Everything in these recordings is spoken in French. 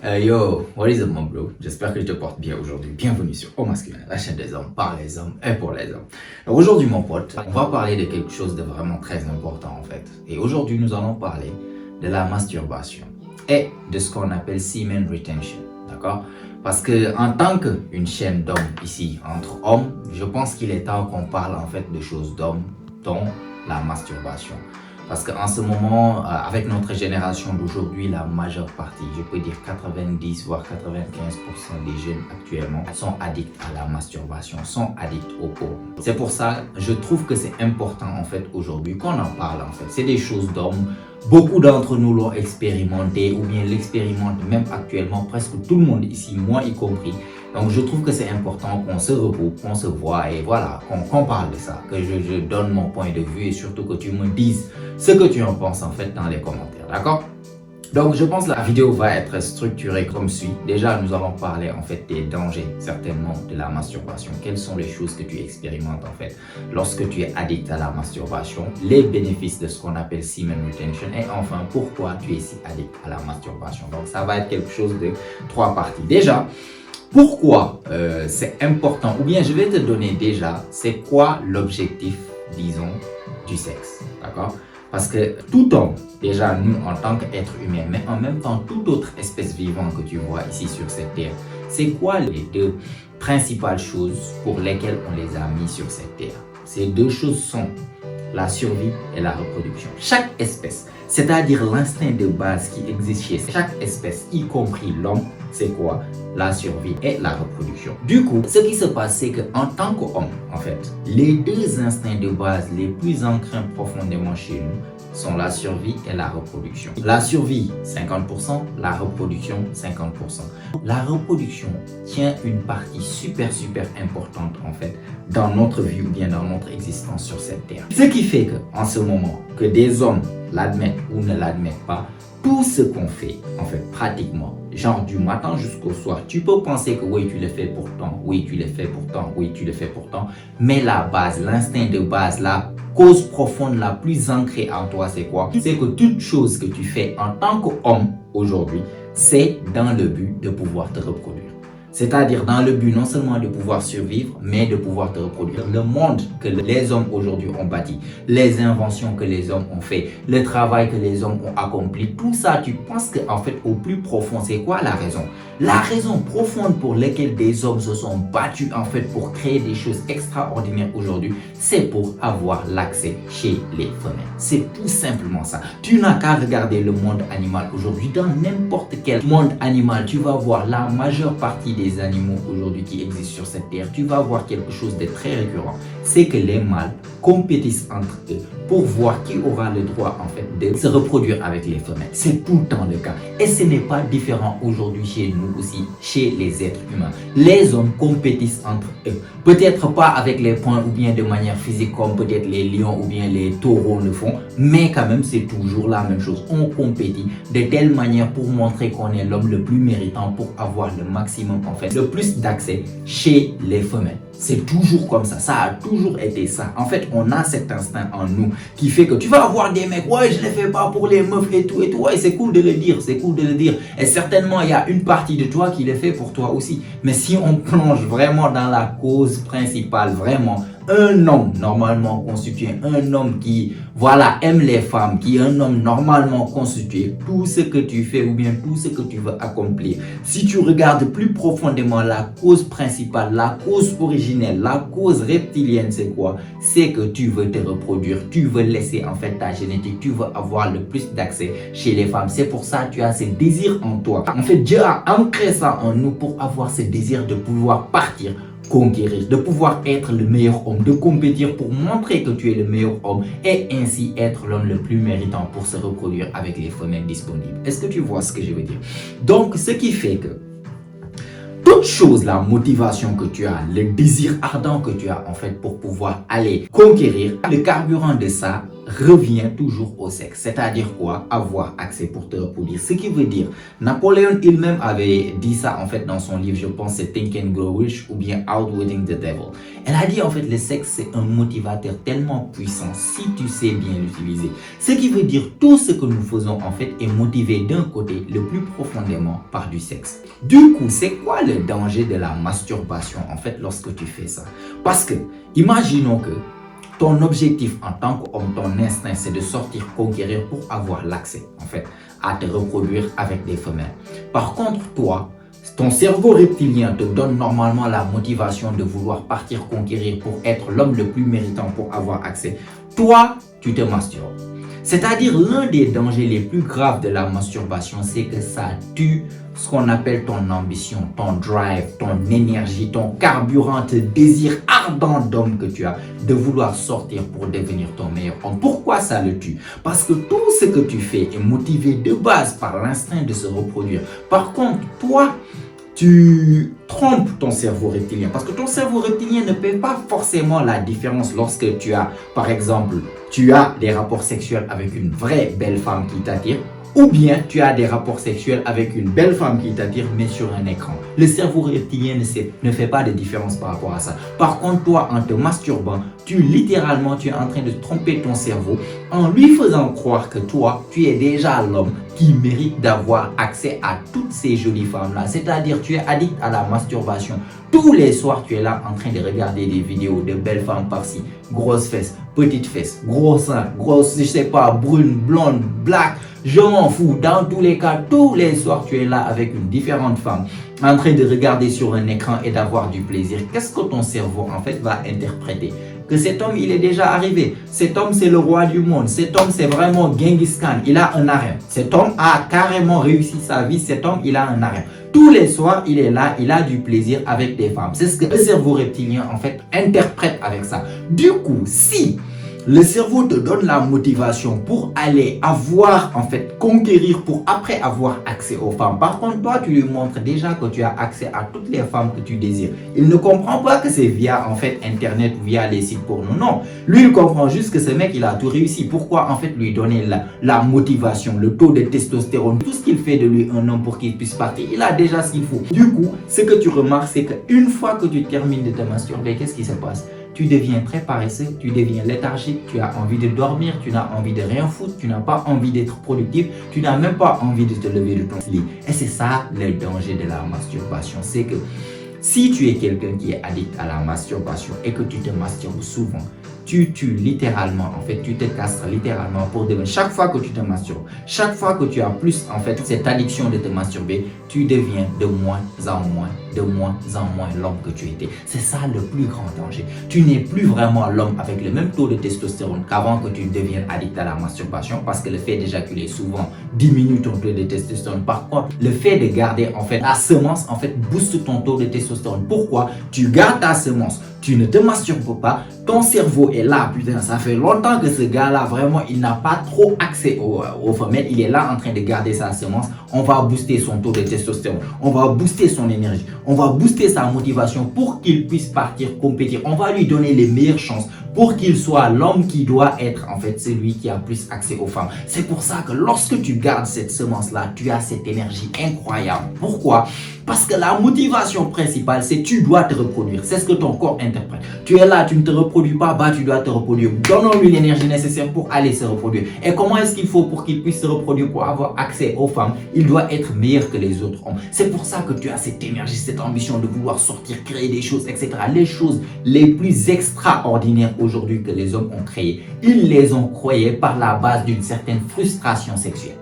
Yo, what is up mon bro? J'espère que je te porte bien aujourd'hui. Bienvenue sur Au Masculin, la chaîne des hommes, par les hommes et pour les hommes. Alors aujourd'hui mon pote, on va parler de quelque chose de vraiment très important en fait. Et aujourd'hui nous allons parler de la masturbation et de ce qu'on appelle semen retention, d'accord? Parce que en tant qu'une chaîne d'hommes ici, entre hommes, je pense qu'il est temps qu'on parle en fait de choses d'hommes, dont la masturbation. Parce qu'en ce moment, avec notre génération d'aujourd'hui, la majeure partie, je peux dire 90 voire 95% des jeunes actuellement sont addicts à la masturbation, sont addicts au porno. C'est pour ça, je trouve que c'est important en fait aujourd'hui qu'on en parle en fait. C'est des choses d'hommes. Beaucoup d'entre nous l'ont expérimenté ou bien l'expérimentent même actuellement, presque tout le monde ici, moi y compris. Donc je trouve que c'est important qu'on se regroupe, qu'on se voit et voilà, qu'on parle de ça, que je donne mon point de vue et surtout que tu me dises ce que tu en penses en fait dans les commentaires, d'accord? Donc je pense que la vidéo va être structurée comme suit. Déjà nous allons parler en fait des dangers certainement de la masturbation. Quelles sont les choses que tu expérimentes en fait lorsque tu es addict à la masturbation, les bénéfices de ce qu'on appelle semen retention et enfin pourquoi tu es si addict à la masturbation. Donc ça va être quelque chose de 3 parties. Déjà, pourquoi c'est important, ou bien je vais te donner déjà c'est quoi l'objectif, disons, du sexe, d'accord? Parce que tout homme, déjà nous en tant qu'être humain, mais en même temps toute autre espèce vivante que tu vois ici sur cette terre, c'est quoi les deux principales choses pour lesquelles on les a mis sur cette terre? Ces deux choses sont la survie et la reproduction. Chaque espèce, c'est-à-dire l'instinct de base qui existe chez chaque espèce, y compris l'homme, c'est quoi? La survie et la reproduction. Du coup, ce qui se passe, c'est qu'en tant qu'homme, en fait, les deux instincts de base les plus ancrés profondément chez nous sont la survie et la reproduction. La survie, 50%, la reproduction, 50%. La reproduction tient une partie super importante en fait dans notre vie ou bien dans notre existence sur cette terre. Ce qui fait que en ce moment, que des hommes l'admettent ou ne l'admettent pas, tout ce qu'on fait, en fait, pratiquement, genre du matin jusqu'au soir, tu peux penser que oui, tu le fais pourtant, oui, tu le fais pourtant, oui, tu le fais pourtant, mais la base, l'instinct de base, la cause profonde la plus ancrée en toi, c'est quoi? C'est que toute chose que tu fais en tant qu'homme aujourd'hui, c'est dans le but de pouvoir te reproduire. C'est-à-dire dans le but non seulement de pouvoir survivre, mais de pouvoir te reproduire. Le monde que les hommes aujourd'hui ont bâti, les inventions que les hommes ont fait, le travail que les hommes ont accompli, tout ça, tu penses qu'en fait au plus profond, c'est quoi la raison? La raison profonde pour laquelle des hommes se sont battus en fait pour créer des choses extraordinaires aujourd'hui, c'est pour avoir l'accès chez les femelles. C'est tout simplement ça. Tu n'as qu'à regarder le monde animal aujourd'hui. Dans n'importe quel monde animal, tu vas voir la majeure partie des animaux aujourd'hui qui existent sur cette terre. Tu vas voir quelque chose de très récurrent. C'est que les mâles compétissent entre eux pour voir qui aura le droit en fait de se reproduire avec les femelles. C'est tout le temps le cas. Et ce n'est pas différent aujourd'hui chez nous aussi, chez les êtres humains. Les hommes compétissent entre eux. Peut-être pas avec les poings ou bien de manière physique comme peut-être les lions ou bien les taureaux le font, mais quand même c'est toujours la même chose. On compétit de telle manière pour montrer qu'on est l'homme le plus méritant pour avoir le maximum en fait, le plus d'accès chez les femelles. C'est toujours comme ça a toujours été ça. En fait, on a cet instinct en nous qui fait que tu vas avoir des mecs, ouais, je ne le fais pas pour les meufs et tout, ouais, c'est cool de le dire, c'est cool de le dire. Et certainement, il y a une partie de toi qui le fait pour toi aussi. Mais si on plonge vraiment dans la cause principale, vraiment, un homme normalement constitué, un homme qui, voilà, aime les femmes, qui est un homme normalement constitué, tout ce que tu fais ou bien tout ce que tu veux accomplir, si tu regardes plus profondément la cause principale, la cause originelle, la cause reptilienne, c'est quoi? C'est que tu veux te reproduire, tu veux laisser en fait ta génétique, tu veux avoir le plus d'accès chez les femmes. C'est pour ça que tu as ce désir en toi. En fait, Dieu a ancré ça en nous pour avoir ce désir de pouvoir partir, conquérir, de pouvoir être le meilleur homme, de compétir pour montrer que tu es le meilleur homme et ainsi être l'homme le plus méritant pour se reproduire avec les femelles disponibles. Est-ce que tu vois ce que je veux dire? Donc, ce qui fait que toute chose, la motivation que tu as, le désir ardent que tu as en fait pour pouvoir aller conquérir, le carburant de ça revient toujours au sexe. C'est-à-dire quoi? Avoir accès pour te reproduire. Ce qui veut dire, Napoléon il-même avait dit ça en fait dans son livre, je pense c'est Think and Grow Rich ou bien Outwitting the Devil. Elle a dit en fait le sexe c'est un motivateur tellement puissant si tu sais bien l'utiliser. Ce qui veut dire tout ce que nous faisons en fait est motivé d'un côté le plus profondément par du sexe. Du coup, c'est quoi le danger de la masturbation en fait lorsque tu fais ça? Parce que, imaginons que ton objectif en tant qu'homme, ton instinct, c'est de sortir conquérir pour avoir l'accès, en fait, à te reproduire avec des femelles. Par contre, toi, ton cerveau reptilien te donne normalement la motivation de vouloir partir conquérir pour être l'homme le plus méritant pour avoir accès. Toi, tu te masturbes. C'est-à-dire, l'un des dangers les plus graves de la masturbation, c'est que ça tue ce qu'on appelle ton ambition, ton drive, ton énergie, ton carburant, ce désir ardent d'homme que tu as, de vouloir sortir pour devenir ton meilleur homme. Pourquoi ça le tue? Parce que tout ce que tu fais est motivé de base par l'instinct de se reproduire. Par contre, toi, tu trompes ton cerveau reptilien parce que ton cerveau reptilien ne fait pas forcément la différence lorsque tu as, par exemple, tu as des rapports sexuels avec une vraie belle femme qui t'attire ou bien tu as des rapports sexuels avec une belle femme qui t'attire mais sur un écran. Le cerveau reptilien ne fait pas de différence par rapport à ça. Par contre, toi, en te masturbant, tu es en train de tromper ton cerveau en lui faisant croire que toi, tu es déjà l'homme qui mérite d'avoir accès à toutes ces jolies femmes-là. C'est-à-dire, tu es addict à la masturbation. Tous les soirs, tu es là en train de regarder des vidéos de belles femmes par-ci. Grosses fesses, petites fesses, gros seins, grosses, je sais pas, brunes, blondes, black. Je m'en fous. Dans tous les cas, tous les soirs, tu es là avec une différente femme en train de regarder sur un écran et d'avoir du plaisir. Qu'est-ce que ton cerveau, en fait, va interpréter? Que cet homme, il est déjà arrivé. Cet homme, c'est le roi du monde. Cet homme, c'est vraiment Genghis Khan. Il a un harem. Cet homme a carrément réussi sa vie. Cet homme, il a un harem. Tous les soirs, il est là, il a du plaisir avec des femmes. C'est ce que le cerveau reptilien, en fait, interprète avec ça. Du coup, si le cerveau te donne la motivation pour aller avoir, en fait, conquérir pour après avoir accès aux femmes. Par contre, toi, tu lui montres déjà que tu as accès à toutes les femmes que tu désires. Il ne comprend pas que c'est via, en fait, Internet ou via les sites porno. Non. Lui, il comprend juste que ce mec, il a tout réussi. Pourquoi, en fait, lui donner la motivation, le taux de testostérone, tout ce qu'il fait de lui un homme pour qu'il puisse partir. Il a déjà ce qu'il faut. Du coup, ce que tu remarques, c'est qu'une fois que tu termines de te masturber, qu'est-ce qui se passe? Tu deviens très paresseux, tu deviens léthargique, tu as envie de dormir, tu n'as envie de rien foutre, tu n'as pas envie d'être productif, tu n'as même pas envie de te lever de ton lit. Et c'est ça le danger de la masturbation, c'est que si tu es quelqu'un qui est addict à la masturbation et que tu te masturbes souvent, tu tues littéralement, en fait, tu te castres littéralement pour devenir. Chaque fois que tu te masturbes, chaque fois que tu as plus, en fait, cette addiction de te masturber, tu deviens de moins en moins l'homme que tu étais. C'est ça le plus grand danger. Tu n'es plus vraiment l'homme avec le même taux de testostérone qu'avant que tu deviennes addict à la masturbation parce que le fait d'éjaculer souvent diminue ton taux de testostérone. Par contre, le fait de garder, en fait, la semence, en fait, booste ton taux de testostérone. Pourquoi? Tu gardes ta semence. Tu ne te masturbes pas, ton cerveau est là, putain, ça fait longtemps que ce gars-là, vraiment, il n'a pas trop accès aux femelles, il est là en train de garder sa semence, on va booster son taux de testostérone, on va booster son énergie, on va booster sa motivation pour qu'il puisse partir compétir, on va lui donner les meilleures chances pour qu'il soit l'homme qui doit être, en fait, celui qui a plus accès aux femmes. C'est pour ça que lorsque tu gardes cette semence-là, tu as cette énergie incroyable. Pourquoi? Parce que la motivation principale, c'est tu dois te reproduire. C'est ce que ton corps interprète. Tu es là, tu ne te reproduis pas, bah tu dois te reproduire. Donnons-lui l'énergie nécessaire pour aller se reproduire. Et comment est-ce qu'il faut pour qu'il puisse se reproduire, pour avoir accès aux femmes? Il doit être meilleur que les autres hommes. C'est pour ça que tu as cette énergie, cette ambition de vouloir sortir, créer des choses, etc. Les choses les plus extraordinaires aujourd'hui que les hommes ont créées, ils les ont créées par la base d'une certaine frustration sexuelle.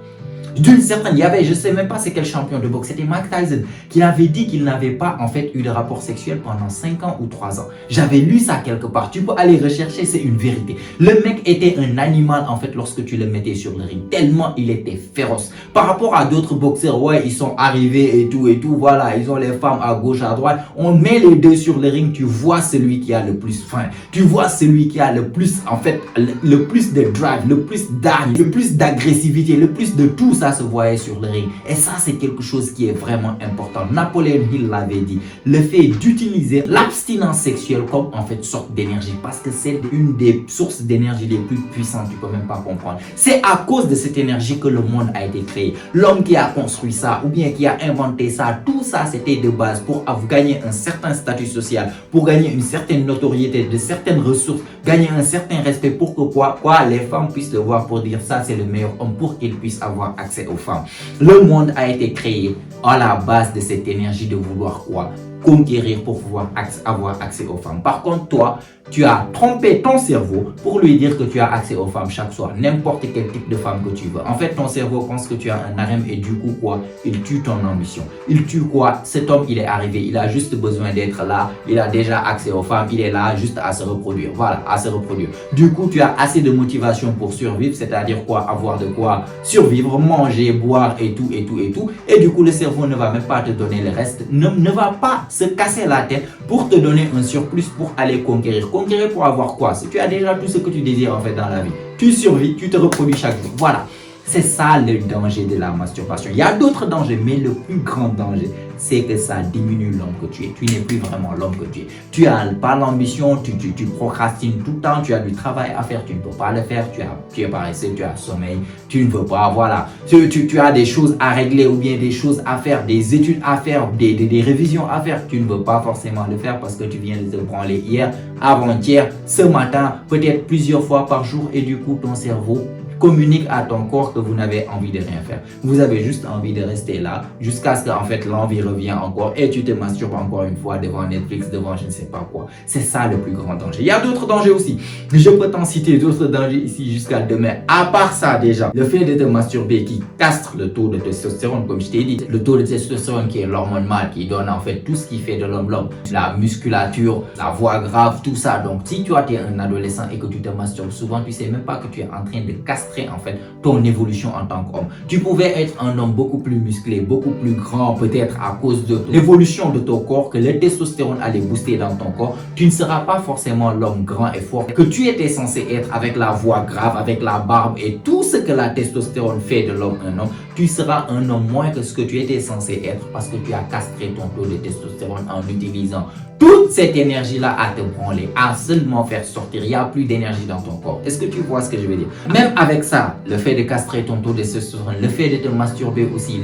D'une certaine, il y avait, je sais même pas c'est quel champion de boxe, c'était Mike Tyson, qui avait dit qu'il n'avait pas en fait eu de rapport sexuel pendant 5 ans ou 3 ans. J'avais lu ça quelque part, tu peux aller rechercher, c'est une vérité. Le mec était un animal en fait lorsque tu le mettais sur le ring, tellement il était féroce. Par rapport à d'autres boxeurs, ouais, ils sont arrivés et tout, voilà, ils ont les femmes à gauche, à droite. On met les deux sur le ring, tu vois celui qui a le plus faim, tu vois celui qui a le plus, en fait, le plus de drive, le plus d'âge, le plus d'agressivité, le plus de tout ça. ça se voyait sur le ring. Et ça, c'est quelque chose qui est vraiment important. Napoléon Hill l'avait dit. Le fait d'utiliser l'abstinence sexuelle comme en fait sorte d'énergie, parce que c'est une des sources d'énergie les plus puissantes, tu peux même pas comprendre. C'est à cause de cette énergie que le monde a été créé. L'homme qui a construit ça ou bien qui a inventé ça, tout ça c'était de base pour gagner un certain statut social, pour gagner une certaine notoriété, de certaines ressources, gagner un certain respect pour que quoi les femmes puissent le voir, pour dire ça c'est le meilleur homme, pour qu'ils puissent avoir accès aux femmes. Le monde a été créé à la base de cette énergie de vouloir quoi? Conquérir pour pouvoir avoir accès aux femmes. Par contre, toi, tu as trompé ton cerveau pour lui dire que tu as accès aux femmes chaque soir, n'importe quel type de femme que tu veux. En fait, ton cerveau pense que tu as un harem et du coup, quoi, il tue ton ambition. Il tue quoi? Cet homme, il est arrivé, il a juste besoin d'être là, il a déjà accès aux femmes, il est là juste à se reproduire. Voilà, à se reproduire. Du coup, tu as assez de motivation pour survivre, c'est-à-dire quoi? Avoir de quoi survivre, manger, boire et tout, et tout, et tout. Et du coup, le cerveau ne va même pas te donner le reste, ne va pas se casser la tête pour te donner un surplus pour aller conquérir. Conquérir pour avoir quoi? Si tu as déjà tout ce que tu désires en fait dans la vie, tu survis, tu te reproduis chaque jour. Voilà. C'est ça le danger de la masturbation. Il y a d'autres dangers, mais le plus grand danger, c'est que ça diminue l'homme que tu es. Tu n'es plus vraiment l'homme que tu es. Tu n'as pas l'ambition, tu procrastines tout le temps, tu as du travail à faire, tu ne peux pas le faire, tu es paresseux, tu as sommeil, tu ne veux pas, voilà. Tu as des choses à régler ou bien des choses à faire, des études à faire, des révisions à faire. Tu ne veux pas forcément le faire parce que tu viens de te branler hier, avant-hier, ce matin, peut-être plusieurs fois par jour et du coup ton cerveau communique à ton corps que vous n'avez envie de rien faire. Vous avez juste envie de rester là jusqu'à ce qu'en fait l'envie revienne encore et tu te masturbes encore une fois devant Netflix, devant je ne sais pas quoi. C'est ça le plus grand danger. Il y a d'autres dangers aussi. Je peux t'en citer d'autres dangers ici jusqu'à demain. À part ça déjà, le fait de te masturber qui castre le taux de testostérone, comme je t'ai dit, le taux de testostérone qui est l'hormone mâle, qui donne en fait tout ce qui fait de l'homme l'homme, la musculature, la voix grave, tout ça. Donc si tu es un adolescent et que tu te masturbes souvent, tu sais même pas que tu es en train de castrer en fait ton évolution en tant qu'homme. Tu pouvais être un homme beaucoup plus musclé, beaucoup plus grand, peut-être à cause de l'évolution de ton corps, que le testostérone allait booster dans ton corps. Tu ne seras pas forcément l'homme grand et fort que tu étais censé être, avec la voix grave, avec la barbe et tout ce que la testostérone fait de l'homme un homme. Tu seras un homme moins que ce que tu étais censé être parce que tu as castré ton taux de testostérone en utilisant toute cette énergie-là à te branler, à seulement faire sortir. Il n'y a plus d'énergie dans ton corps. Est-ce que tu vois ce que je veux dire? Même avec ça, le fait de castrer ton taux de testostérone, le fait de te masturber aussi,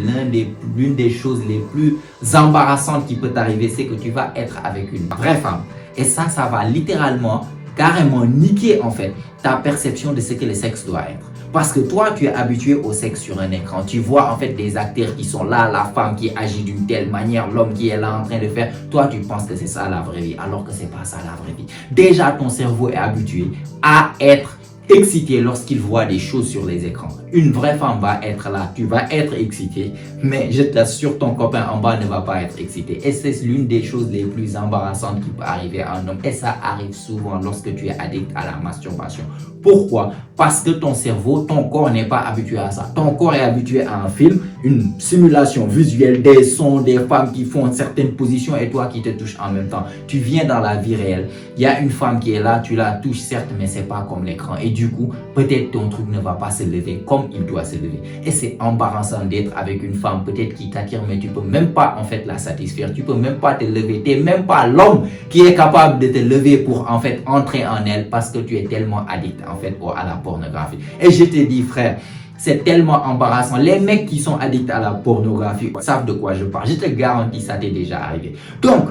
l'une des choses les plus embarrassantes qui peut t'arriver, c'est que tu vas être avec une vraie femme. Et ça va littéralement, carrément niquer en fait ta perception de ce que le sexe doit être. Parce que toi, tu es habitué au sexe sur un écran. Tu vois en fait des acteurs qui sont là, la femme qui agit d'une telle manière, l'homme qui est là en train de faire. Toi, tu penses que c'est ça la vraie vie, alors que c'est pas ça la vraie vie. Déjà, ton cerveau est habitué à être excité lorsqu'il voit des choses sur les écrans. Une vraie femme va être là, tu vas être excité, mais je t'assure, ton copain en bas ne va pas être excité. Et c'est l'une des choses les plus embarrassantes qui peut arriver à un homme. Et ça arrive souvent lorsque tu es addict à la masturbation. Pourquoi? Parce que ton cerveau, ton corps n'est pas habitué à ça. Ton corps est habitué à un film, une simulation visuelle, des sons, des femmes qui font certaines positions et toi qui te touches en même temps. Tu viens dans la vie réelle. Il y a une femme qui est là, tu la touches certes, mais c'est pas comme l'écran. Et du coup, peut-être ton truc ne va pas se lever comme il doit se lever. Et c'est embarrassant d'être avec une femme peut-être qui t'attire, mais tu peux même pas en fait la satisfaire. Tu peux même pas te lever. Tu n'es même pas l'homme qui est capable de te lever pour en fait entrer en elle parce que tu es tellement addict en fait à la pornographie. Et je te dis frère, c'est tellement embarrassant. Les mecs qui sont addicts à la pornographie savent de quoi je parle. Je te garantis, ça t'est déjà arrivé. Donc,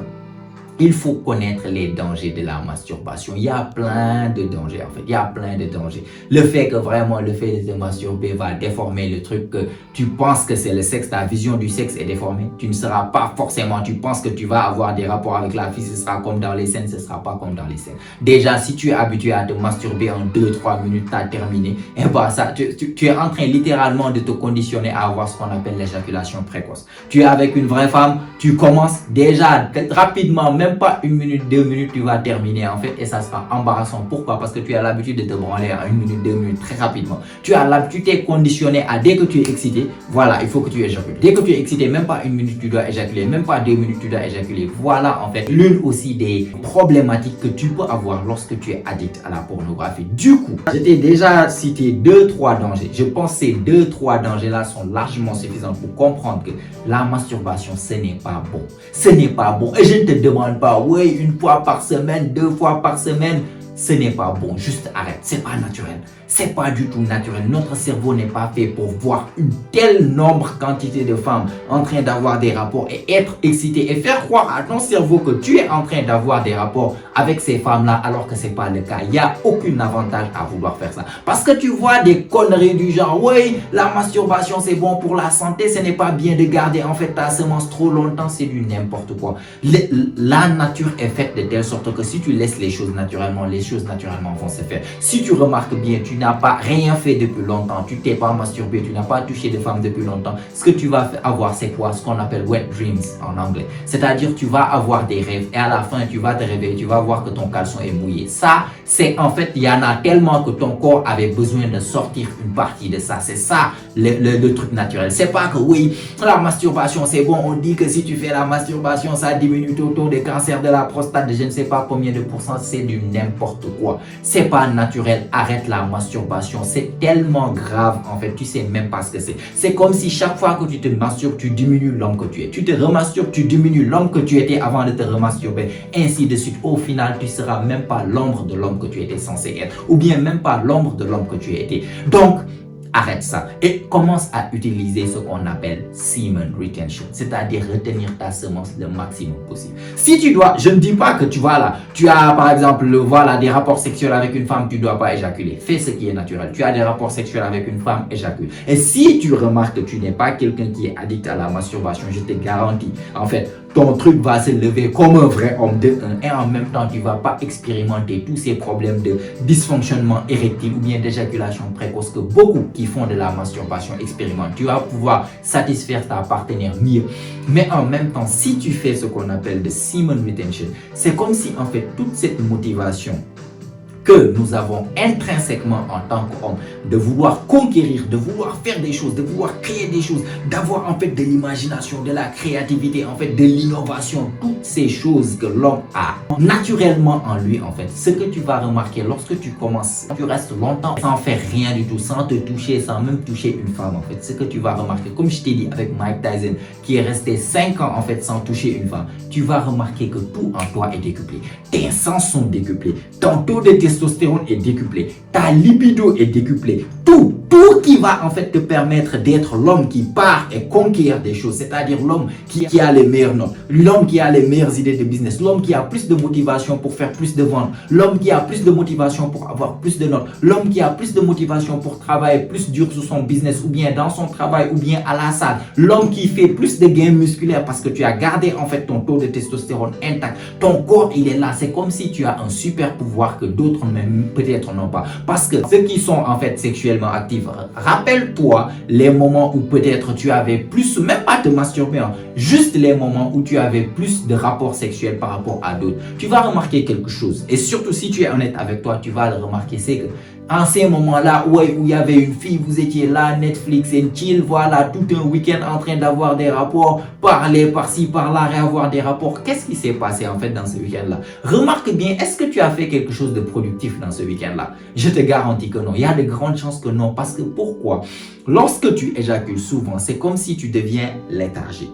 il faut connaître les dangers de la masturbation. Il y a plein de dangers en fait. Il y a plein de dangers. Le fait que vraiment le fait de te masturber va déformer le truc, que tu penses que c'est le sexe, ta vision du sexe est déformée. Tu ne seras pas forcément, tu penses que tu vas avoir des rapports avec la fille, ce sera comme dans les scènes, ce sera pas comme dans les scènes. Déjà, si tu es habitué à te masturber en 2-3 minutes, tu as terminé. Et bah ça, tu es en train littéralement de te conditionner à avoir ce qu'on appelle l'éjaculation précoce. Tu es avec une vraie femme, tu commences déjà rapidement, même même pas 1 minute, 2 minutes, tu vas terminer en fait et ça sera embarrassant. Pourquoi? Parce que tu as l'habitude de te branler en 1 minute, 2 minutes très rapidement. Tu as l'habitude, tu es conditionné à dès que tu es excité, voilà, il faut que tu éjacules. Dès que tu es excité, même pas 1 minute, tu dois éjaculer, même pas 2 minutes, tu dois éjaculer. Voilà en fait l'une aussi des problématiques que tu peux avoir lorsque tu es addict à la pornographie. Du coup, je t'ai déjà cité 2-3 dangers. Je pense que ces 2-3 dangers-là sont largement suffisants pour comprendre que la masturbation, ce n'est pas bon. Ce n'est pas bon. Et je ne te demande pas, oui, 1 fois par semaine, 2 fois par semaine. Ce n'est pas bon, juste arrête, c'est pas naturel, c'est pas du tout naturel. Notre cerveau n'est pas fait pour voir une telle quantité de femmes en train d'avoir des rapports et être excité et faire croire à ton cerveau que tu es en train d'avoir des rapports avec ces femmes-là alors que c'est pas le cas. Il n'y a aucun avantage à vouloir faire ça. Parce que tu vois des conneries du genre, oui, la masturbation c'est bon pour la santé, ce n'est pas bien de garder en fait ta semence trop longtemps, c'est du n'importe quoi. La nature est faite de telle sorte que si tu laisses les choses naturellement, les choses naturellement vont se faire. Si tu remarques bien, tu n'as pas rien fait depuis longtemps, tu t'es pas masturbé, tu n'as pas touché de femme depuis longtemps, ce que tu vas avoir c'est quoi? Ce qu'on appelle wet dreams en anglais. C'est-à-dire tu vas avoir des rêves et à la fin tu vas te réveiller, tu vas voir que ton caleçon est mouillé. Ça, c'est en fait, il y en a tellement que ton corps avait besoin de sortir une partie de ça. C'est ça le truc naturel. C'est pas que oui, la masturbation c'est bon, on dit que si tu fais la masturbation, ça diminue ton taux de cancer de la prostate, je ne sais pas combien de pourcents, c'est du n'importe quoi. C'est pas naturel, arrête la masturbation, c'est tellement grave en fait, tu sais même pas ce que c'est. C'est comme si chaque fois que tu te masturbes, tu diminues l'homme que tu es. Tu te remasturbes, tu diminues l'homme que tu étais avant de te remasturber, ainsi de suite. Au final, tu seras même pas l'ombre de l'homme que tu étais censé être, ou bien même pas l'ombre de l'homme que tu étais. Donc, arrête ça et commence à utiliser ce qu'on appelle semen retention, c'est-à-dire retenir ta semence le maximum possible. Si tu dois, je ne dis pas que tu vas là, tu as par exemple des rapports sexuels avec une femme, tu ne dois pas éjaculer. Fais ce qui est naturel. Tu as des rapports sexuels avec une femme, éjacule. Et si tu remarques que tu n'es pas quelqu'un qui est addict à la masturbation, je te garantis, en fait, ton truc va se lever comme un vrai homme de 1 et en même temps, tu ne vas pas expérimenter tous ces problèmes de dysfonctionnement érectile ou bien d'éjaculation précoce que beaucoup qui font de la masturbation expérimentent. Tu vas pouvoir satisfaire ta partenaire mieux. Mais en même temps, si tu fais ce qu'on appelle de semen retention, c'est comme si en fait toute cette motivation que nous avons intrinsèquement en tant qu'homme, de vouloir conquérir, de vouloir faire des choses, de vouloir créer des choses, d'avoir en fait de l'imagination, de la créativité, en fait de l'innovation, toutes ces choses que l'homme a naturellement en lui en fait. Ce que tu vas remarquer lorsque tu commences, tu restes longtemps sans faire rien du tout, sans te toucher, sans même toucher une femme en fait. Ce que tu vas remarquer, comme je t'ai dit avec Mike Tyson, qui est resté 5 ans en fait sans toucher une femme, tu vas remarquer que tout en toi est décuplé. Tes sens sont décuplés, ton taux de testostérone est décuplé, ta libido est décuplée, tout qui va en fait te permettre d'être l'homme qui part et conquérir des choses, c'est-à-dire l'homme qui a les meilleures notes, l'homme qui a les meilleures idées de business, l'homme qui a plus de motivation pour faire plus de ventes, l'homme qui a plus de motivation pour avoir plus de notes, l'homme qui a plus de motivation pour travailler plus dur sur son business ou bien dans son travail ou bien à la salle, l'homme qui fait plus de gains musculaires parce que tu as gardé en fait ton taux de testostérone intact, ton corps il est là, c'est comme si tu as un super pouvoir que d'autres même peut-être n'ont pas, parce que ceux qui sont en fait sexuellement actifs, rappelle-toi les moments où peut-être tu avais plus, même pas te masturber, hein, juste les moments où tu avais plus de rapports sexuels par rapport à d'autres. Tu vas remarquer quelque chose et surtout si tu es honnête avec toi, tu vas le remarquer, c'est que en ces moments-là, où il y avait une fille, vous étiez là, Netflix and chill, voilà, tout un week-end en train d'avoir des rapports, parler par-ci, par-là, et avoir des rapports. Qu'est-ce qui s'est passé en fait dans ce week-end-là? Remarque bien, est-ce que tu as fait quelque chose de productif dans ce week-end-là? Je te garantis que non. Il y a de grandes chances que non. Parce que pourquoi? Lorsque tu éjacules souvent, c'est comme si tu deviens léthargique.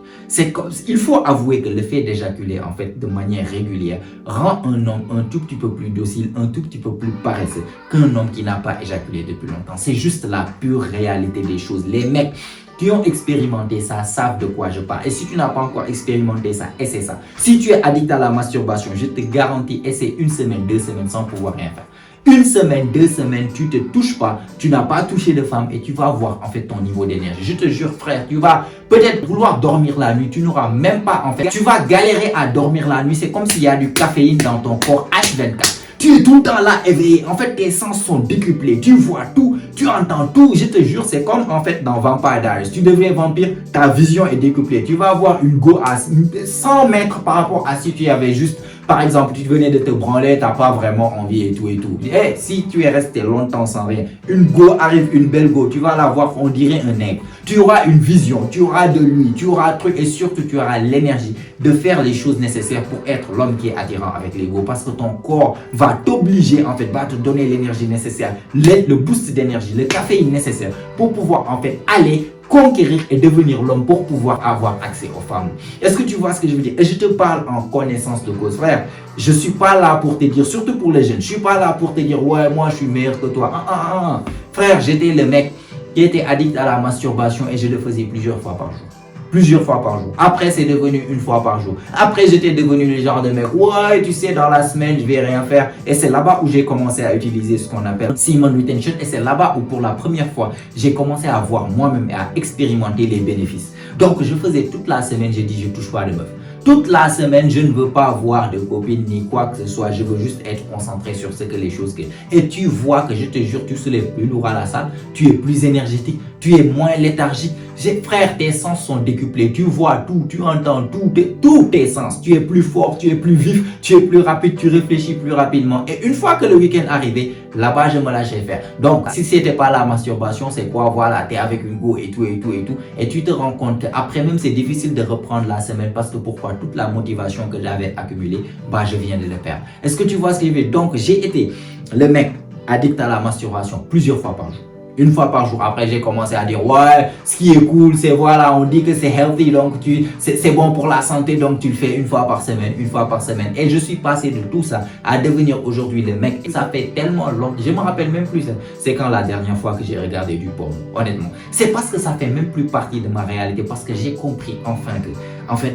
Il faut avouer que le fait d'éjaculer en fait de manière régulière rend un homme un tout petit peu plus docile, un tout petit peu plus paresseux qu'un homme qui n'a pas éjaculé depuis longtemps. C'est juste la pure réalité des choses. Les mecs qui ont expérimenté ça savent de quoi je parle. Et si tu n'as pas encore expérimenté ça, essaie ça. Si tu es addict à la masturbation, je te garantis, essaie 1 semaine, 2 semaines sans pouvoir rien faire. 1 semaine, 2 semaines, tu te touches pas, tu n'as pas touché de femme et tu vas voir en fait ton niveau d'énergie. Je te jure frère, tu vas peut-être vouloir dormir la nuit, tu n'auras même pas en fait, tu vas galérer à dormir la nuit. C'est comme s'il y a du caféine dans ton corps H24. Tu es tout le temps là éveillé. En fait, tes sens sont décuplés. Tu vois tout, tu entends tout. Je te jure, c'est comme en fait dans Vampire Diaries. Tu deviens vampire, ta vision est décuplée. Tu vas avoir une go à 100 mètres par rapport à si tu avais juste, par exemple, tu venais de te branler, tu n'as pas vraiment envie et tout et tout. Hey, si tu es resté longtemps sans rien, une go arrive, une belle go, tu vas la voir, on dirait un aigle. Tu auras une vision, tu auras de lui, tu auras un truc et surtout tu auras l'énergie de faire les choses nécessaires pour être l'homme qui est attirant avec l'ego parce que ton corps va t'obliger, en fait, va te donner l'énergie nécessaire, le boost d'énergie, le caféine nécessaire pour pouvoir en fait aller conquérir et devenir l'homme pour pouvoir avoir accès aux femmes. Est-ce que tu vois ce que je veux dire? Et je te parle en connaissance de cause, frère. Je ne suis pas là pour te dire, surtout pour les jeunes, je ne suis pas là pour te dire, ouais, moi je suis meilleur que toi. Frère, j'étais le mec qui était addict à la masturbation et je le faisais plusieurs fois par jour. Plusieurs fois par jour. Après, c'est devenu une fois par jour. Après, j'étais devenu le genre de mec, ouais, tu sais, dans la semaine, je vais rien faire. Et c'est là-bas où j'ai commencé à utiliser ce qu'on appelle Simon Retention. Et c'est là-bas où, pour la première fois, j'ai commencé à voir moi-même et à expérimenter les bénéfices. Donc, je faisais toute la semaine, j'ai dit, je touche pas de meuf. Toute la semaine, je ne veux pas avoir de copine ni quoi que ce soit. Je veux juste être concentré sur ce que les choses que... Et tu vois que je te jure, tu soulèves plus lourd à la salle. Tu es plus énergétique. Tu es moins léthargique. Frère, tes sens sont décuplés. Tu vois tout, tu entends tout, tous tes sens. Tu es plus fort, tu es plus vif, tu es plus rapide, tu réfléchis plus rapidement. Et une fois que le week-end arrivait, là-bas, je me lâchais faire. Donc, si ce n'était pas la masturbation, c'est quoi? Voilà, tu es avec une go et tout et tout et tout. Et tu te rends compte qu'après même, c'est difficile de reprendre la semaine parce que pourquoi? Toute la motivation que j'avais accumulée, bah, je viens de le perdre. Est-ce que tu vois ce que je veux dire? Donc, j'ai été le mec addict à la masturbation plusieurs fois par jour. Une fois par jour. Après, j'ai commencé à dire, ouais, ce qui est cool, c'est voilà, on dit que c'est healthy, donc c'est bon pour la santé, donc tu le fais une fois par semaine, une fois par semaine. Et je suis passé de tout ça à devenir aujourd'hui le mec. Et ça fait tellement longtemps, je me rappelle même plus, c'est quand la dernière fois que j'ai regardé du porno, honnêtement. C'est parce que ça fait même plus partie de ma réalité, parce que j'ai compris enfin que, en fait,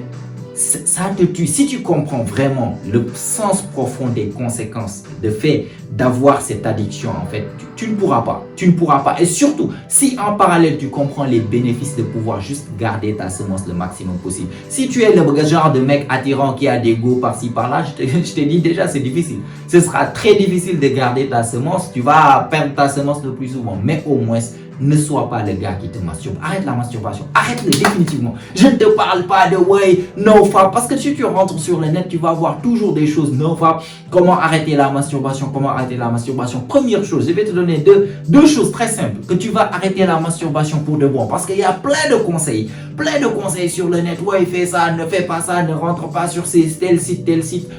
ça te tue. Si tu comprends vraiment le sens profond des conséquences de fait d'avoir cette addiction, en fait, tu ne pourras pas. Tu ne pourras pas. Et surtout, si en parallèle, tu comprends les bénéfices de pouvoir juste garder ta semence le maximum possible. Si tu es le genre de mec attirant qui a des go par-ci par-là, je te dis déjà, c'est difficile. Ce sera très difficile de garder ta semence. Tu vas perdre ta semence le plus souvent. Mais au moins, ne sois pas le gars qui te masturbe. Arrête la masturbation. Arrête-le définitivement. Je ne te parle pas de way, nofap. Parce que si tu rentres sur le net, tu vas voir toujours des choses nofap. Comment arrêter la masturbation? Comment arrêter la masturbation? Première chose, je vais te donner deux choses très simples. Que tu vas arrêter la masturbation pour de bon. Parce qu'il y a plein de conseils. Plein de conseils sur le net. Ouais, fais ça, ne fais pas ça, ne rentre pas sur tel site.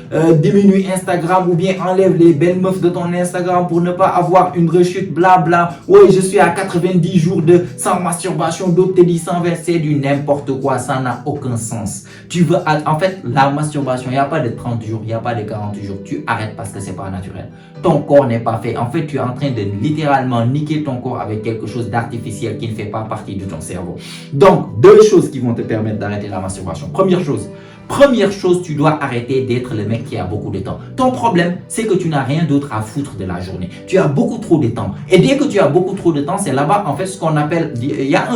Diminue Instagram ou bien enlève les belles meufs de ton Instagram pour ne pas avoir une rechute, blabla. Ouais, je suis à 90 jours sans masturbation. D'autres te disent 120, c'est du n'importe quoi. Ça n'a aucun sens. Tu veux, en fait, la masturbation, il n'y a pas de 30 jours, il n'y a pas de 40 jours. Tu arrêtes parce que c'est pas naturel. Ton corps n'est pas fait. En fait, tu es en train de littéralement niquer ton corps avec quelque chose d'artificiel qui ne fait pas partie de ton cerveau. Donc, deux choses qui vont te permettre d'arrêter la masturbation. Première chose, tu dois arrêter d'être le mec qui a beaucoup de temps. Ton problème, c'est que tu n'as rien d'autre à foutre de la journée. Tu as beaucoup trop de temps. Et dès que tu as beaucoup trop de temps, c'est là-bas, en fait, ce qu'on appelle, il y a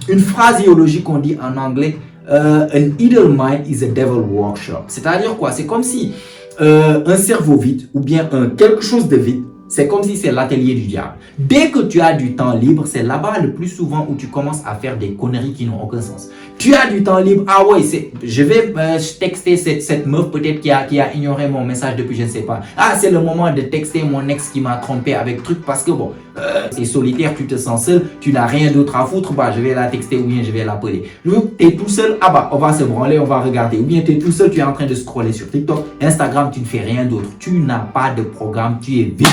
une phraséologie qu'on dit en anglais, an idle mind is a devil workshop. C'est-à-dire quoi? C'est comme si un cerveau vide ou bien quelque chose de vide, c'est comme si c'est l'atelier du diable. Dès que tu as du temps libre, c'est là-bas le plus souvent où tu commences à faire des conneries qui n'ont aucun sens. Tu as du temps libre, ah ouais, je vais texter cette meuf peut-être qui a ignoré mon message depuis je ne sais pas. Ah, c'est le moment de texter mon ex qui m'a trompé avec truc parce que bon, c'est solitaire, tu te sens seul, tu n'as rien d'autre à foutre, bah je vais la texter ou bien je vais l'appeler. Tu es tout seul, ah bah on va se branler, on va regarder. Ou bien tu es tout seul, tu es en train de scroller sur TikTok, Instagram, tu ne fais rien d'autre. Tu n'as pas de programme, tu es vide.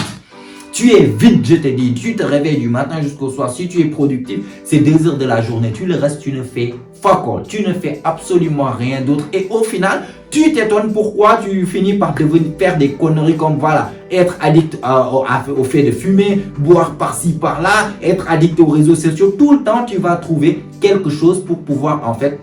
Tu es vide, je te dis. Tu te réveilles du matin jusqu'au soir. Si tu es productif, c'est 2 heures de la journée. Tu le restes, tu ne fais fuck all. Tu ne fais absolument rien d'autre. Et au final, tu t'étonnes pourquoi tu finis par faire des conneries comme voilà, être addict au fait de fumer, boire par-ci, par-là, être addict aux réseaux sociaux. Tout le temps, tu vas trouver quelque chose pour pouvoir en fait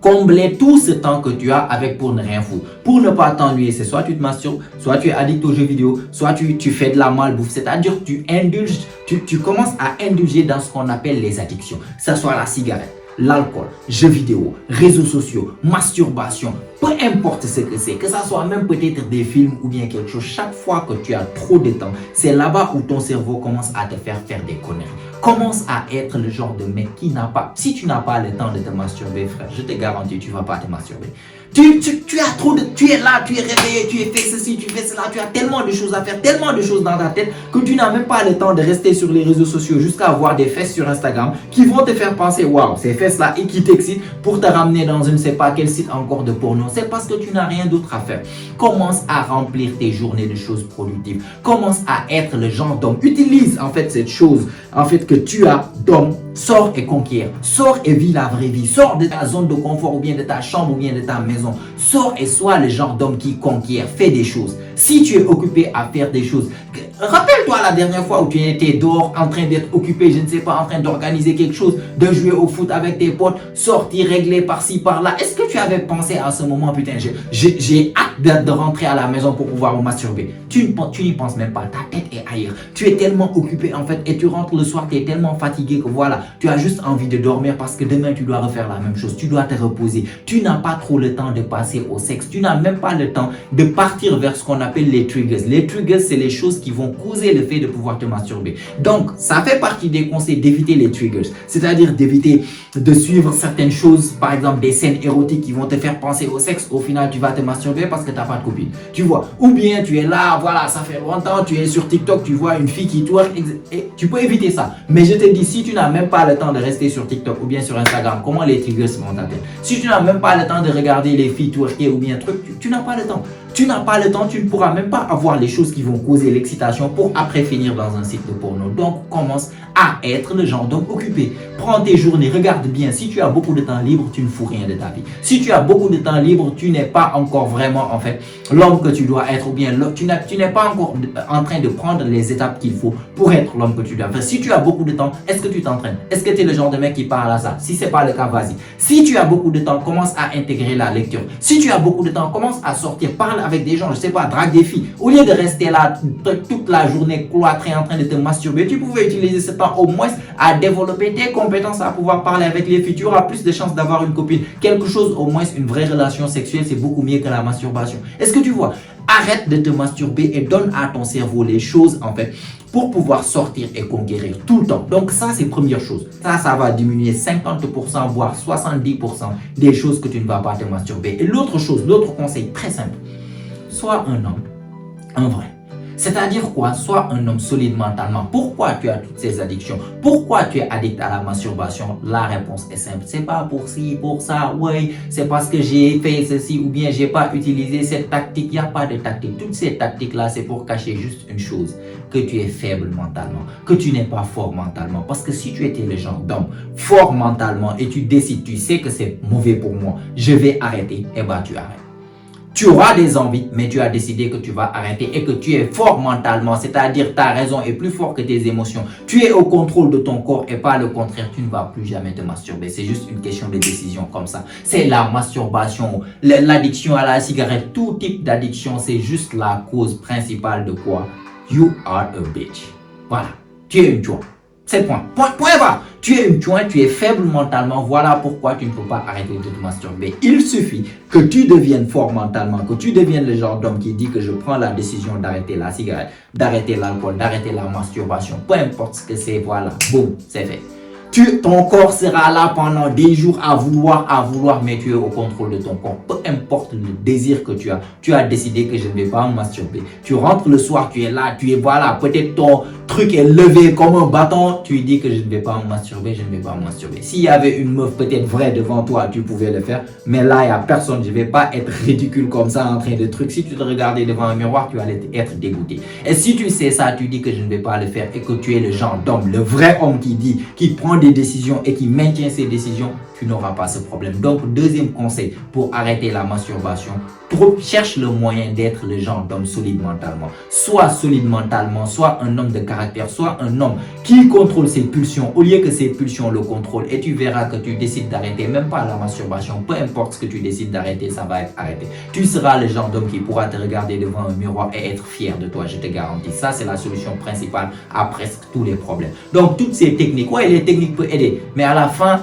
combler tout ce temps que tu as avec pour ne rien foutre. Pour ne pas t'ennuyer, c'est soit tu te masturbes, soit tu es addict aux jeux vidéo, soit tu fais de la malbouffe. C'est-à-dire tu indulges, tu commences à indulger dans ce qu'on appelle les addictions. Que ce soit la cigarette, l'alcool, jeux vidéo, réseaux sociaux, masturbation, peu importe ce que c'est, que ça soit même peut-être des films ou bien quelque chose, chaque fois que tu as trop de temps, c'est là-bas où ton cerveau commence à te faire des conneries. Commence à être le genre de mec qui n'a pas, si tu n'as pas le temps de te masturber, frère, je te garantis, tu ne vas pas te masturber. Tu as trop de, tu es là, tu es réveillé, tu es fait ceci, tu fais cela, tu as tellement de choses à faire, tellement de choses dans ta tête que tu n'as même pas le temps de rester sur les réseaux sociaux jusqu'à avoir des fesses sur Instagram qui vont te faire penser, waouh, ces fesses-là et qui t'excitent pour te ramener dans je ne sais pas quel site encore de porno. C'est parce que tu n'as rien d'autre à faire. Commence à remplir tes journées de choses productives. Commence à être le genre d'homme. Utilise en fait cette chose en fait que tu as d'homme. Sors et conquiert. Sors et vis la vraie vie. Sors de ta zone de confort ou bien de ta chambre ou bien de ta maison. Sors et sois le genre d'homme qui conquiert. Fais des choses. Si tu es occupé à faire des choses, rappelle-toi la dernière fois où tu étais dehors en train d'être occupé, je ne sais pas, en train d'organiser quelque chose, de jouer au foot avec tes potes, sortir, régler par-ci, par-là. Est-ce que tu avais pensé à ce moment, putain, j'ai hâte de rentrer à la maison pour pouvoir me masturber. Tu n'y penses même pas. Ta tête est ailleurs. Tu es tellement occupé en fait et tu rentres le soir, tu es tellement fatigué que voilà, tu as juste envie de dormir parce que demain tu dois refaire la même chose. Tu dois te reposer. Tu n'as pas trop le temps de passer au sexe. Tu n'as même pas le temps de partir vers ce qu'on appelle les triggers. Les triggers, c'est les choses qui vont causer le fait de pouvoir te masturber. Donc, ça fait partie des conseils d'éviter les triggers. C'est-à-dire d'éviter de suivre certaines choses, par exemple des scènes érotiques qui vont te faire penser au sexe. Au final, tu vas te masturber parce que tu n'as pas de copine. Tu vois. Ou bien tu es là, voilà, ça fait longtemps, tu es sur TikTok, tu vois une fille qui twerk. Tu peux éviter ça. Mais je te dis, si tu n'as même pas le temps de rester sur TikTok ou bien sur Instagram, comment les triggers vont t'atteindre? Si tu n'as même pas le temps de regarder les filles twerker ou bien truc, tu n'as pas le temps. Tu n'as pas le temps, tu ne pourras même pas avoir les choses qui vont causer l'excitation pour après finir dans un site de porno. Donc, commence à être le genre d'homme occupé. Prends tes journées, regarde bien. Si tu as beaucoup de temps libre, tu ne fous rien de ta vie. Si tu as beaucoup de temps libre, tu n'es pas encore vraiment, en fait, l'homme que tu dois être ou bien tu n'es pas encore en train de prendre les étapes qu'il faut pour être l'homme que tu dois faire. Si tu as beaucoup de temps, est-ce que tu t'entraînes? Est-ce que tu es le genre de mec qui parle à ça? Si ce n'est pas le cas, vas-y. Si tu as beaucoup de temps, commence à intégrer la lecture. Si tu as beaucoup de temps, commence à sortir, parle avec des gens, je sais pas, drague des filles. Au lieu de rester là toute la journée cloîtré en train de te masturber, tu pouvais utiliser ce temps au moins à développer tes compétences, à pouvoir parler avec les filles. Tu auras plus de chances d'avoir une copine. Quelque chose, au moins une vraie relation sexuelle, c'est beaucoup mieux que la masturbation. Est-ce que tu vois? Arrête de te masturber et donne à ton cerveau les choses en fait pour pouvoir sortir et conquérir tout le temps. Donc ça, c'est première chose. Ça va diminuer 50% voire 70% des choses que tu ne vas pas te masturber. Et l'autre chose, l'autre conseil très simple, sois un homme, un vrai. C'est-à-dire quoi? Sois un homme solide mentalement. Pourquoi tu as toutes ces addictions? Pourquoi tu es addict à la masturbation? La réponse est simple. C'est pas pour ci, pour ça. Oui, c'est parce que j'ai fait ceci ou bien j'ai pas utilisé cette tactique. Il n'y a pas de tactique. Toutes ces tactiques-là, c'est pour cacher juste une chose. Que tu es faible mentalement. Que tu n'es pas fort mentalement. Parce que si tu étais le genre d'homme fort mentalement et tu décides, tu sais que c'est mauvais pour moi, je vais arrêter, et bah tu arrêtes. Tu auras des envies, mais tu as décidé que tu vas arrêter et que tu es fort mentalement, c'est-à-dire ta raison est plus forte que tes émotions. Tu es au contrôle de ton corps et pas le contraire, tu ne vas plus jamais te masturber. C'est juste une question de décision comme ça. C'est la masturbation, l'addiction à la cigarette, tout type d'addiction, c'est juste la cause principale de quoi? You are a bitch. Voilà, tu es une chouin. C'est point. Point barre. Tu es une chouin, tu es faible mentalement. Voilà pourquoi tu ne peux pas arrêter de te masturber. Il suffit que tu deviennes fort mentalement, que tu deviennes le genre d'homme qui dit que je prends la décision d'arrêter la cigarette, d'arrêter l'alcool, d'arrêter la masturbation. Peu importe ce que c'est, voilà. Boum, c'est fait. Ton corps sera là pendant des jours à vouloir, mais tu es au contrôle de ton corps. Peu importe le désir que tu as décidé que je ne vais pas me masturber. Tu rentres le soir, tu es là, voilà, peut-être ton truc est levé comme un bâton, tu dis que je ne vais pas me masturber, je ne vais pas me masturber. S'il y avait une meuf peut-être vraie devant toi, tu pouvais le faire, mais là, il n'y a personne, je ne vais pas être ridicule comme ça en train de trucs. Si tu te regardais devant un miroir, tu allais être dégoûté. Et si tu sais ça, tu dis que je ne vais pas le faire et que tu es le genre d'homme, le vrai homme qui prend des décisions et qui maintient ses décisions, tu n'auras pas ce problème. Donc, deuxième conseil pour arrêter la masturbation, cherche le moyen d'être le genre d'homme solide mentalement. Soit solide mentalement, soit un homme de caractère, soit un homme qui contrôle ses pulsions au lieu que ses pulsions le contrôlent. Et tu verras que tu décides d'arrêter, même pas la masturbation, peu importe ce que tu décides d'arrêter, ça va être arrêté. Tu seras le genre d'homme qui pourra te regarder devant un miroir et être fier de toi, je te garantis. Ça, c'est la solution principale à presque tous les problèmes. Donc, toutes ces techniques, ouais, les techniques peuvent aider, mais à la fin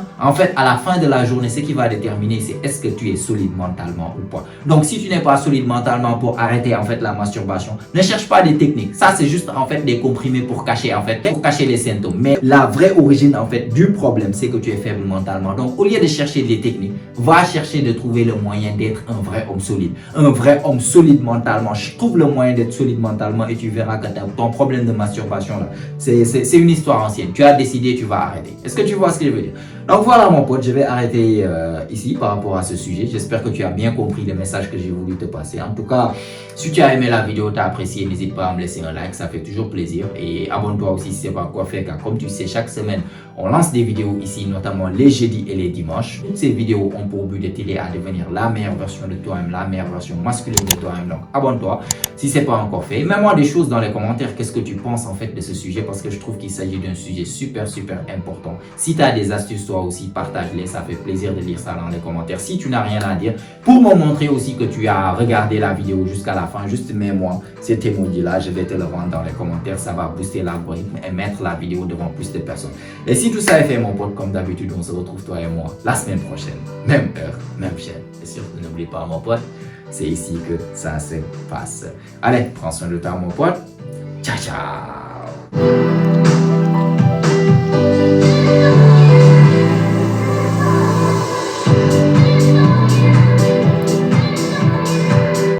fin de la journée, ce qui va déterminer, c'est est-ce que tu es solide mentalement ou pas. Donc, si tu n'es pas solide mentalement pour arrêter en fait la masturbation, ne cherche pas des techniques. Ça, c'est juste en fait des comprimés pour cacher les symptômes. Mais la vraie origine en fait du problème, c'est que tu es faible mentalement. Donc, au lieu de chercher des techniques, va chercher de trouver le moyen d'être un vrai homme solide. Un vrai homme solide mentalement. Trouve le moyen d'être solide mentalement et tu verras que ton problème de masturbation là, c'est une histoire ancienne. Tu as décidé, tu vas arrêter. Est-ce que tu vois ce que je veux dire? Donc voilà mon pote, je vais arrêter ici par rapport à ce sujet. J'espère que tu as bien compris le message que j'ai voulu te passer. En tout cas, si tu as aimé la vidéo, tu as apprécié, n'hésite pas à me laisser un like, ça fait toujours plaisir. Et abonne-toi aussi si ce n'est pas encore fait, car comme tu sais, chaque semaine, on lance des vidéos ici, notamment les jeudis et les dimanches. Toutes ces vidéos ont pour but de t'aider à devenir la meilleure version de toi-même, la meilleure version masculine de toi-même. Donc abonne-toi si ce n'est pas encore fait. Mets-moi des choses dans les commentaires, qu'est-ce que tu penses en fait de ce sujet, parce que je trouve qu'il s'agit d'un sujet super important. Si tu as des astuces, toi aussi, partage-les, ça fait plaisir de lire ça dans les commentaires. Si tu n'as rien à dire, pour me montrer aussi que tu as regardé la vidéo jusqu'à la fin, juste mets-moi cet emoji-là, je vais te le rendre dans les commentaires, ça va booster l'algorithme et mettre la vidéo devant plus de personnes. Et si tout ça est fait, mon pote, comme d'habitude, on se retrouve toi et moi la semaine prochaine, même heure, même chaîne. Et surtout, n'oublie pas, mon pote, c'est ici que ça se passe. Allez, prends soin de toi, mon pote. Ciao, ciao.